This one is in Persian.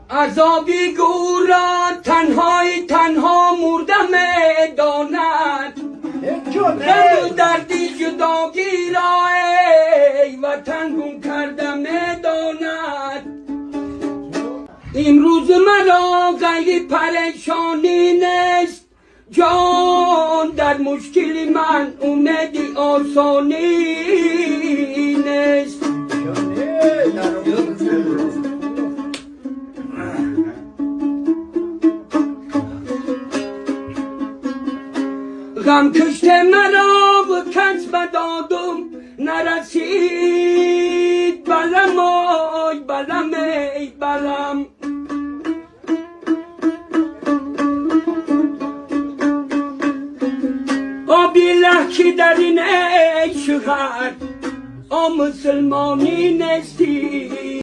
عذابی گورا تنها مردم داند درد و دردی جداگی را ای وطن گم کردم داند امروز مرا غیر پریشانی نیست جان در مشکل من اومدی آسانی نیست غم کشته مرا و کس بدادم نرسید بلم آی بلم ای بلم آبی لحکی در این عشق مسلمانی نیست